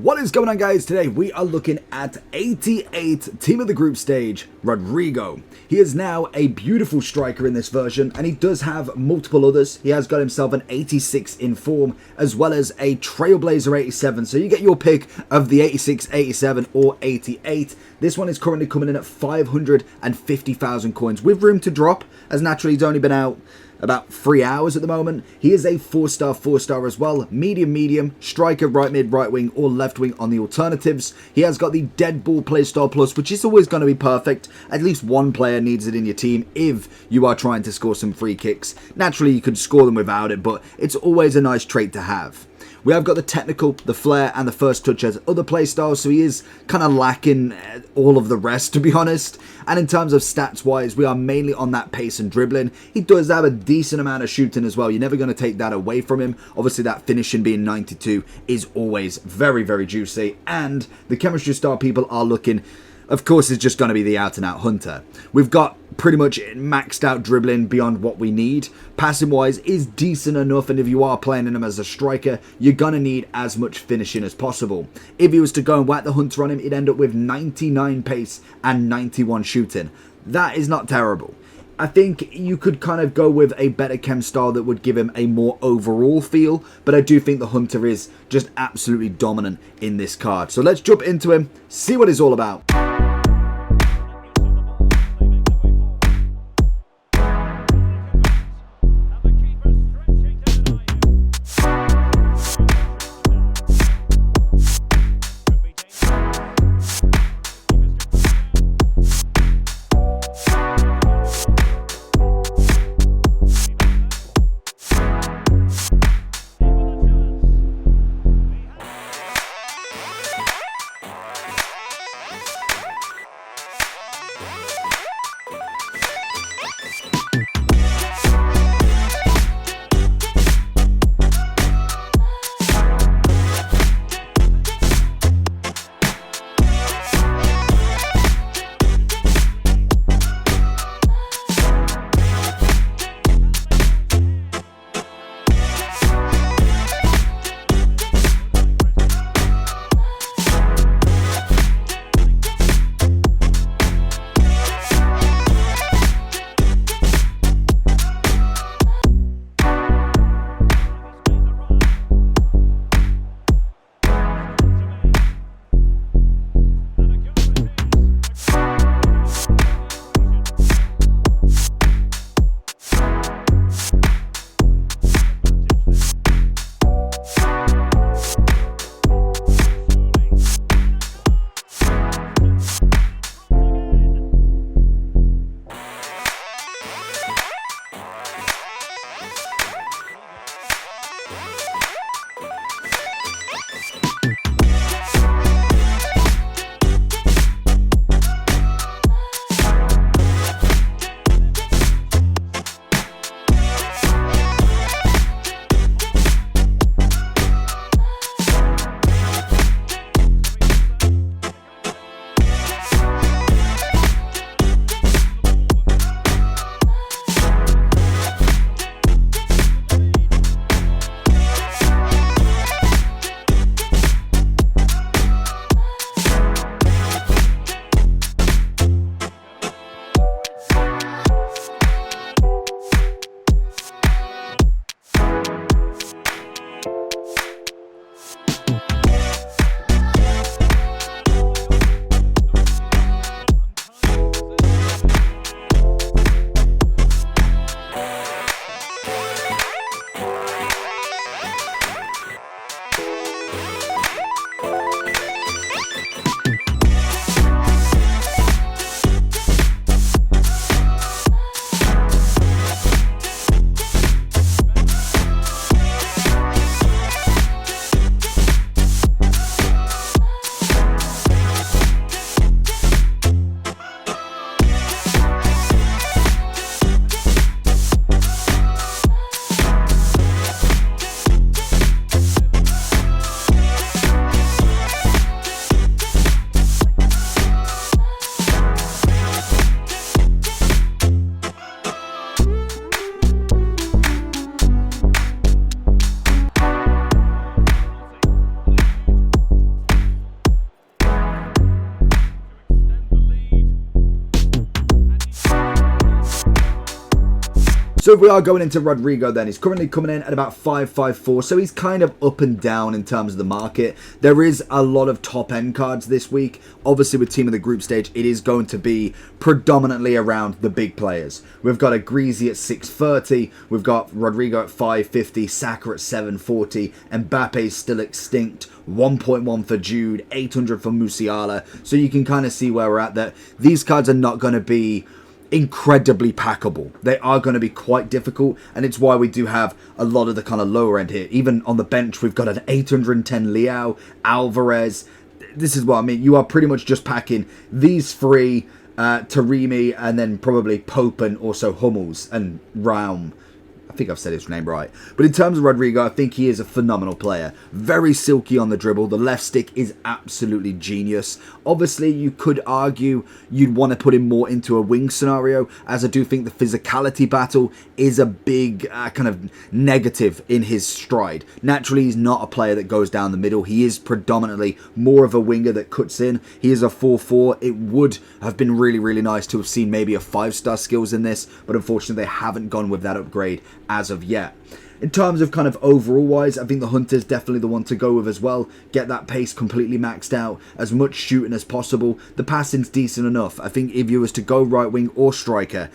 What is going on, guys? Today we are looking at 88 Team of the Group stage, Rodrygo. He is now a beautiful striker in this version, and he does have multiple others. He has got himself an 86 in form, as well as a Trailblazer 87. So you get your pick of the 86, 87, or 88. This one is currently coming in at 550,000 coins, with room to drop, as naturally he's only been out about 3 hours at the moment. He is a 4-star as well. Medium, striker, right mid, right wing, or left wing on the alternatives. He has got the dead ball playstyle plus, which is always going to be perfect. At least one player needs it in your team if you are trying to score some free kicks. Naturally, you could score them without it, but it's always a nice trait to have. We have got the technical, the flair, and the first touch as other playstyles, so he is kind of lacking all of the rest, to be honest. And in terms of stats-wise, we are mainly on that pace and dribbling. He does have a decent amount of shooting as well. You're never going to take that away from him. Obviously, that finishing being 92 is always very, very juicy. And the chemistry star people are looking, of course, is just going to be the out-and-out hunter. We've got pretty much maxed out dribbling beyond what we need. Passing wise is decent enough, and if you are playing him as a striker, you're going to need as much finishing as possible. If he was to go and whack the hunter on him, he'd end up with 99 pace and 91 shooting. That is not terrible. I think you could kind of go with a better chem style that would give him a more overall feel, but I do think the hunter is just absolutely dominant in this card. So let's jump into him, see what he's all about. So if we are going into Rodrygo then, he's currently coming in at about 554, so he's kind of up and down in terms of the market. There is a lot of top end cards this week. Obviously with Team of the Group stage, it is going to be predominantly around the big players. We've got a Greasy at 630, we've got Rodrygo at 550, Saka at 740, Mbappe's still extinct, 1.1 for Jude, 800 for Musiala. So you can kind of see where we're at, that these cards are not going to be incredibly packable. They are going to be quite difficult, and it's why we do have a lot of the kind of lower end here. Even on the bench, we've got an 810 Leao, Alvarez. This is what I mean. You are pretty much just packing these three, Taremi, and then probably Pope and also Hummels and Raum. I think I've said his name right. But in terms of Rodrygo, I think he is a phenomenal player. Very silky on the dribble. The left stick is absolutely genius. Obviously, you could argue you'd want to put him more into a wing scenario, as I do think the physicality battle is a big kind of negative in his stride. Naturally, he's not a player that goes down the middle. He is predominantly more of a winger that cuts in. He is a 4-4. It would have been really, really nice to have seen maybe a 5-star skills in this, but unfortunately, they haven't gone with that upgrade as of yet. In terms of kind of overall wise, I think the Hunter's definitely the one to go with as well. Get that pace completely maxed out, as much shooting as possible. The passing's decent enough. I think if you was to go right wing or striker,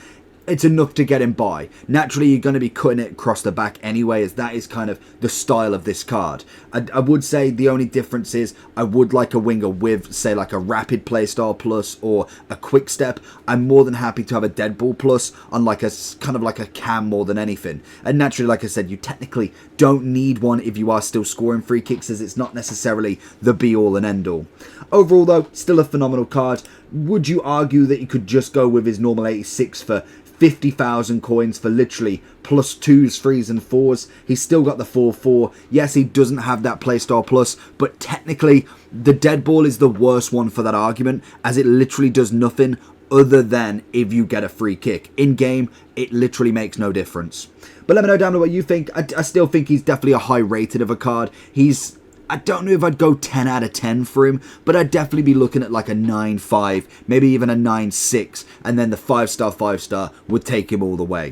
it's enough to get him by. Naturally, you're going to be cutting it across the back anyway, as that is kind of the style of this card. I would say the only difference is I would like a winger with, say, like a rapid playstyle plus or a quick step. I'm more than happy to have a dead ball plus on like a kind of like a cam more than anything. And naturally, like I said, you technically don't need one if you are still scoring free kicks, as it's not necessarily the be all and end all. Overall though, still a phenomenal card. Would you argue that you could just go with his normal 86 for 50,000 coins for literally plus 2s, 3s and 4s? He's still got the 4-4. Yes, he doesn't have that playstyle plus, but technically the dead ball is the worst one for that argument, as it literally does nothing other than if you get a free kick. In game, it literally makes no difference. But let me know down below what you think. I still think he's definitely a high rated of a card. I don't know if I'd go 10 out of 10 for him, but I'd definitely be looking at like a 9.5, maybe even a 9.6, and then the 5-star would take him all the way.